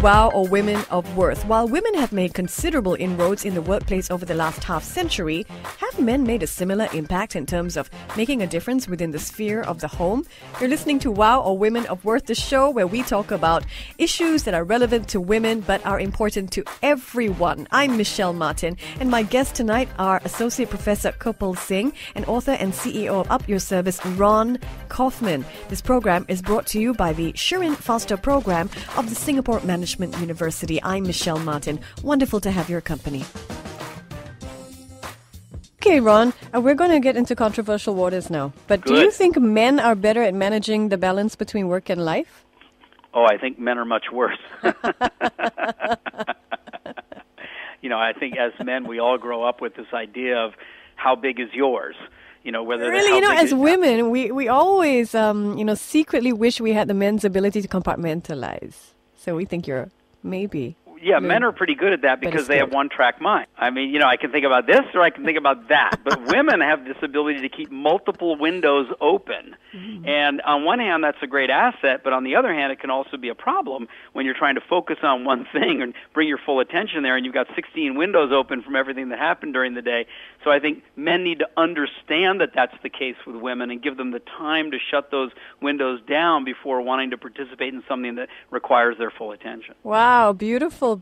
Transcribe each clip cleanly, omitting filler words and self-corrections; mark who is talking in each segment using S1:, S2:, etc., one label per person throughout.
S1: WOW, or Women of Worth. While women have made considerable inroads in the workplace over the last half-century, have men made a similar impact in terms of making a difference within the sphere of the home? You're listening to WOW, or Women of Worth, the show where we talk about issues that are relevant to women but are important to everyone. I'm Michelle Martin, and my guests tonight are Associate Professor Kirpal Singh and author and CEO of Up Your Service, Ron Kaufman. This program is brought to you by the Shirin Foster Program of the Singapore Management University. I'm Michelle Martin. Wonderful to have your company. Okay, Ron, we're going to get into controversial waters now. But
S2: Good.
S1: Do you think men are better at managing the balance between work and life?
S2: Oh, I think men are much worse. I think as men, we all grow up with this idea of how big is yours. Whether
S1: really, as women, we always, secretly wish we had the men's ability to compartmentalize. So we think you're maybe.
S2: Yeah, men are pretty good at that because they have one-track mind. I mean, I can think about this or I can think about that. But women have this ability to keep multiple windows open. Mm-hmm. And on one hand, that's a great asset, but on the other hand, it can also be a problem when you're trying to focus on one thing and bring your full attention there, and you've got 16 windows open from everything that happened during the day. So I think men need to understand that that's the case with women and give them the time to shut those windows down before wanting to participate in something that requires their full attention.
S1: Wow, beautiful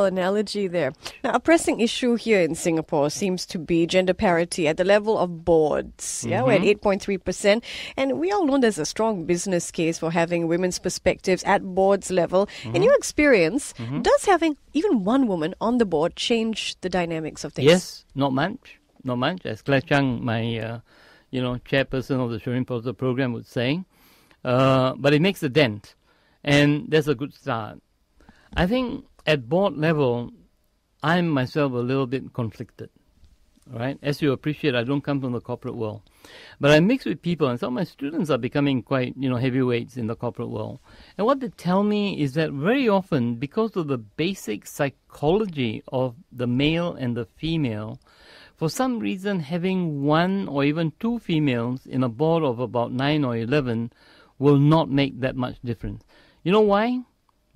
S1: analogy there. Now, a pressing issue here in Singapore seems to be gender parity at the level of boards. Yeah, we're at 8.3%. And we all know there's a strong business case for having women's perspectives at boards level. In your experience, does having even one woman on the board change the dynamics of things?
S3: Yes, not much. As Claire Chung, my chairperson of the Shirin Foster program, would say. But it makes a dent. And that's a good start. I think at board level, I'm myself a little bit conflicted, right? As you appreciate, I don't come from the corporate world. But I mix with people, and some of my students are becoming quite, heavyweights in the corporate world. And what they tell me is that very often, because of the basic psychology of the male and the female, for some reason, having one or even two females in a board of about 9 or 11 will not make that much difference. You know why?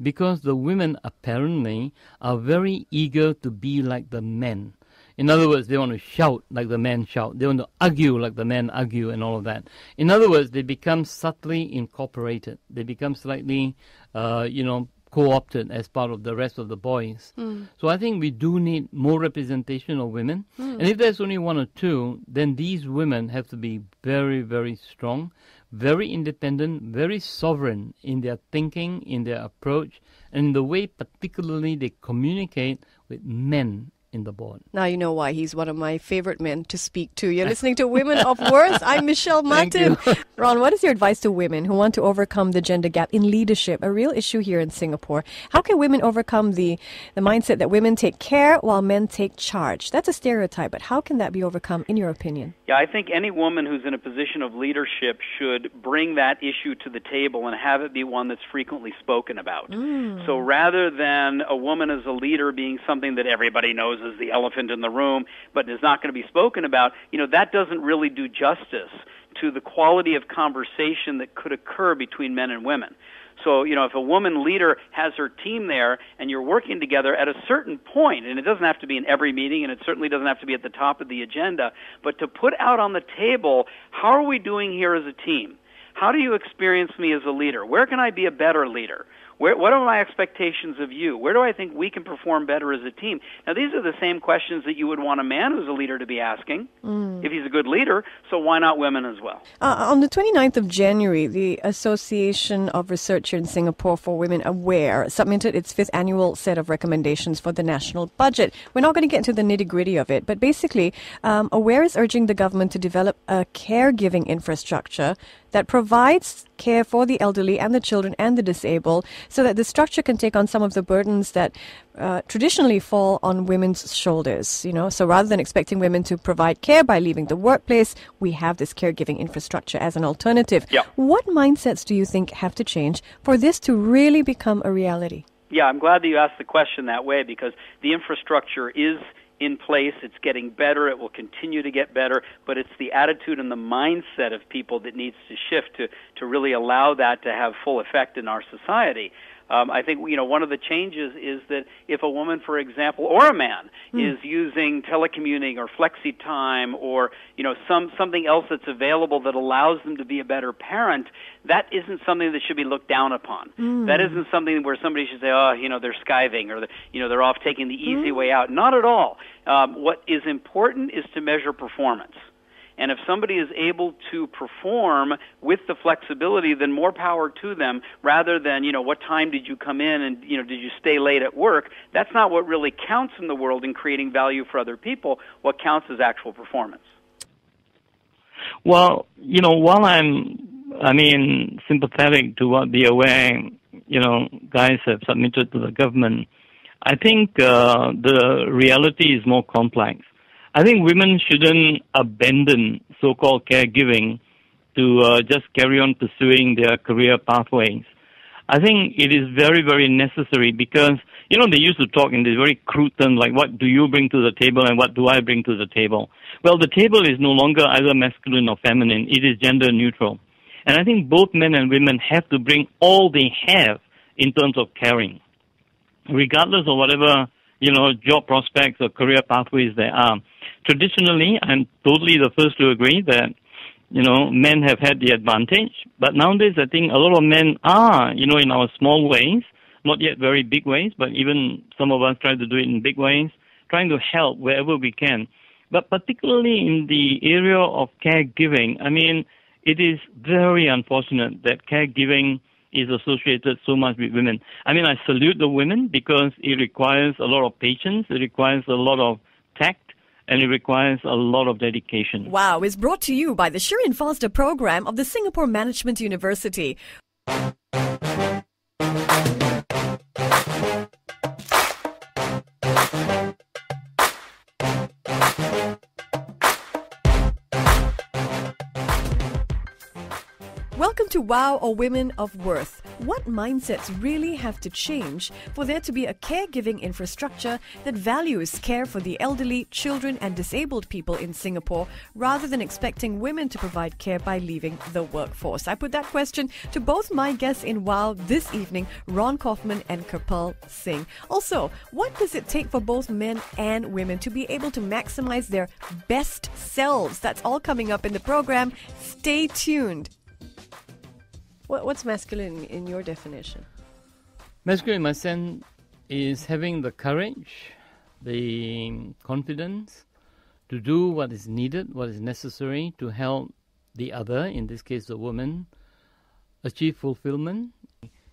S3: Because the women apparently are very eager to be like the men. In other words, they want to shout like the men shout. They want to argue like the men argue and all of that. In other words, they become subtly incorporated. They become slightly, co-opted as part of the rest of the boys. So I think we do need more representation of women. And if there's only one or two, then these women have to be very, very strong, very independent, very sovereign in their thinking, in their approach, and in the way particularly they communicate with men in the board.
S1: Now you know why he's one of my favorite men to speak to. You're listening to Women of Worth. I'm Michelle Martin. Ron, what is your advice to women who want to overcome the gender gap in leadership, a real issue here in Singapore? How can women overcome the mindset that women take care while men take charge? That's a stereotype, but how can that be overcome in your opinion?
S2: Yeah, I think any woman who's in a position of leadership should bring that issue to the table and have it be one that's frequently spoken about. So rather than a woman as a leader being something that everybody knows is the elephant in the room, but is not going to be spoken about, that doesn't really do justice to the quality of conversation that could occur between men and women. So, if a woman leader has her team there and you're working together at a certain point, and it doesn't have to be in every meeting and it certainly doesn't have to be at the top of the agenda, but to put out on the table, how are we doing here as a team? How do you experience me as a leader? Where can I be a better leader? What are my expectations of you? Where do I think we can perform better as a team? Now, these are the same questions that you would want a man who's a leader to be asking if he's a good leader, so why not women as well?
S1: On the 29th of January, the Association of Research in Singapore for Women Aware submitted its 5th annual set of recommendations for the national budget. We're not going to get into the nitty-gritty of it, but basically, Aware is urging the government to develop a caregiving infrastructure that provides care for the elderly and the children and the disabled so that the structure can take on some of the burdens that traditionally fall on women's shoulders. So rather than expecting women to provide care by leaving the workplace, we have this caregiving infrastructure as an alternative.
S2: Yeah.
S1: What mindsets do you think have to change for this to really become a reality?
S2: Yeah, I'm glad that you asked the question that way because the infrastructure is in place. It's getting better. It will continue to get better, but it's the attitude and the mindset of people that needs to shift to really allow that to have full effect in our society. I think, one of the changes is that if a woman, for example, or a man is using telecommuting or flexi time or, something else that's available that allows them to be a better parent, that isn't something that should be looked down upon. That isn't something where somebody should say, they're skiving or, they're off taking the easy way out. Not at all. What is important is to measure performance. And if somebody is able to perform with the flexibility, then more power to them rather than, what time did you come in and, did you stay late at work? That's not what really counts in the world in creating value for other people. What counts is actual performance.
S3: Well, while I'm sympathetic to what the aware, guys have submitted to the government, I think the reality is more complex. I think women shouldn't abandon so-called caregiving to just carry on pursuing their career pathways. I think it is very, very necessary because, they used to talk in this very crude term, like what do you bring to the table and what do I bring to the table? Well, the table is no longer either masculine or feminine. It is gender neutral. And I think both men and women have to bring all they have in terms of caring, regardless of whatever, job prospects or career pathways there are. Traditionally, I'm totally the first to agree that, men have had the advantage. But nowadays, I think a lot of men are, in our small ways, not yet very big ways, but even some of us try to do it in big ways, trying to help wherever we can. But particularly in the area of caregiving, it is very unfortunate that caregiving is associated so much with women. I salute the women because it requires a lot of patience, it requires a lot of tact, and it requires a lot of dedication.
S1: Wow is brought to you by the Shirin Foster program of the Singapore Management University. Welcome to Wow or Women of Worth. What mindsets really have to change for there to be a caregiving infrastructure that values care for the elderly, children and disabled people in Singapore rather than expecting women to provide care by leaving the workforce? I put that question to both my guests in Wow this evening, Ron Kaufman and Kirpal Singh. Also, what does it take for both men and women to be able to maximize their best selves? That's all coming up in the program. Stay tuned. What's masculine in your definition?
S3: Masculine, in my sense, is having the courage, the confidence to do what is needed, what is necessary to help the other, in this case the woman, achieve fulfillment.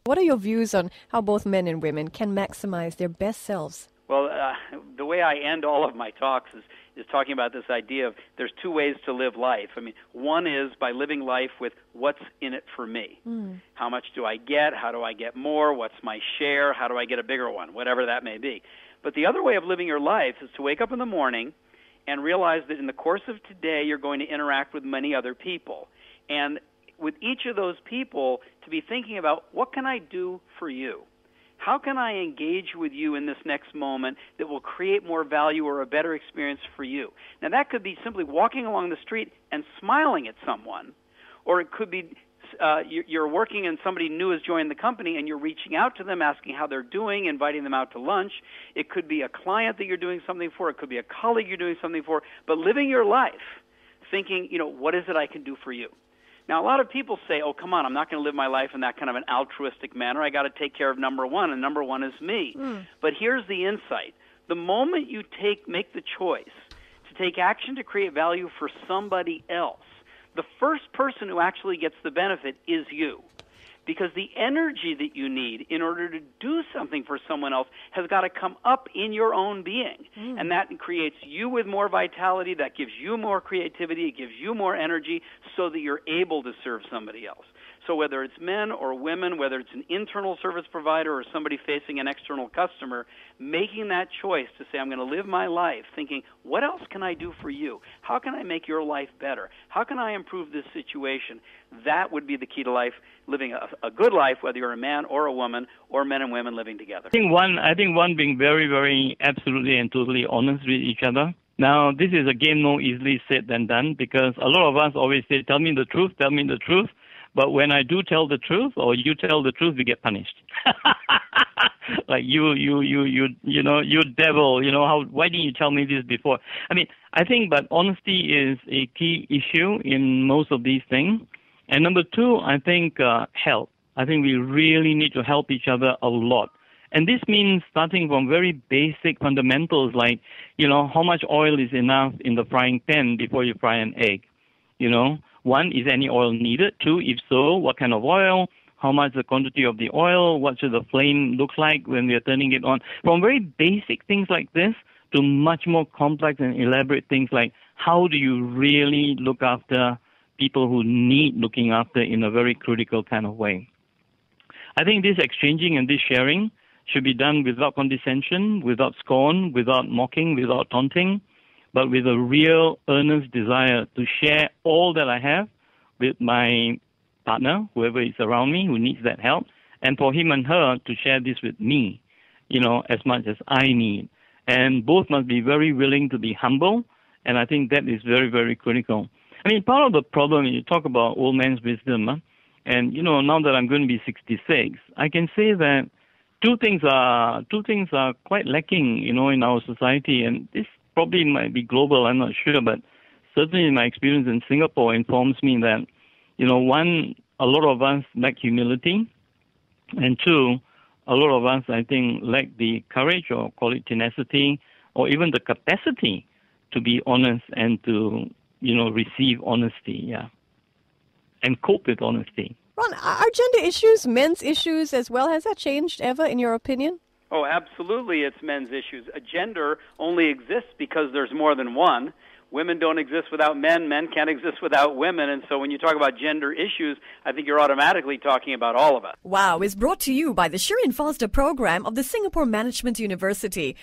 S1: What are your views on how both men and women can maximize their best selves?
S2: Well, the way I end all of my talks is talking about this idea of there's two ways to live life. One is by living life with what's in it for me. How much do I get? How do I get more? What's my share? How do I get a bigger one? Whatever that may be. But the other way of living your life is to wake up in the morning and realize that in the course of today you're going to interact with many other people. And with each of those people, to be thinking about what can I do for you? How can I engage with you in this next moment that will create more value or a better experience for you? Now, that could be simply walking along the street and smiling at someone, or it could be you're working and somebody new has joined the company and you're reaching out to them, asking how they're doing, inviting them out to lunch. It could be a client that you're doing something for. It could be a colleague you're doing something for. But living your life thinking, what is it I can do for you? Now, a lot of people say, oh, come on, I'm not going to live my life in that kind of an altruistic manner. I got to take care of number one, and number one is me. But here's the insight. The moment you make the choice to take action to create value for somebody else, the first person who actually gets the benefit is you. Because the energy that you need in order to do something for someone else has got to come up in your own being. And that creates you with more vitality, that gives you more creativity, it gives you more energy so that you're able to serve somebody else. So whether it's men or women, whether it's an internal service provider or somebody facing an external customer, making that choice to say, I'm going to live my life thinking, what else can I do for you? How can I make your life better? How can I improve this situation? That would be the key to life, living a good life, whether you're a man or a woman or men and women living together.
S3: I think one being very, very absolutely and totally honest with each other. Now, this is again more easily said than done because a lot of us always say, tell me the truth, tell me the truth. But when I do tell the truth, or you tell the truth, we get punished. Like you devil, why didn't you tell me this before? I mean, I think, but honesty is a key issue in most of these things. And number two, I think help. I think we really need to help each other a lot. And this means starting from very basic fundamentals like, how much oil is enough in the frying pan before you fry an egg? One, is any oil needed? Two, if so, what kind of oil? How much the quantity of the oil? What should the flame look like when we are turning it on? From very basic things like this to much more complex and elaborate things like how do you really look after people who need looking after in a very critical kind of way. I think this exchanging and this sharing should be done without condescension, without scorn, without mocking, without taunting, but with a real earnest desire to share all that I have with my partner, whoever is around me who needs that help, and for him and her to share this with me, as much as I need. And both must be very willing to be humble, and I think that is very, very critical. I mean, part of the problem, you talk about old man's wisdom, and, now that I'm going to be 66, I can say that two things are quite lacking, in our society, and this probably might be global, I'm not sure, but certainly my experience in Singapore informs me that, one, a lot of us lack humility, and two, a lot of us, I think, lack the courage, or call it tenacity, or even the capacity to be honest and to, receive honesty, and cope with honesty.
S1: Ron, are gender issues men's issues as well? Has that changed ever, in your opinion?
S2: Oh, absolutely, it's men's issues. A gender only exists because there's more than one. Women don't exist without men. Men can't exist without women. And so when you talk about gender issues, I think you're automatically talking about all of us.
S1: Wow is brought to you by the Shirin Foster program of the Singapore Management University.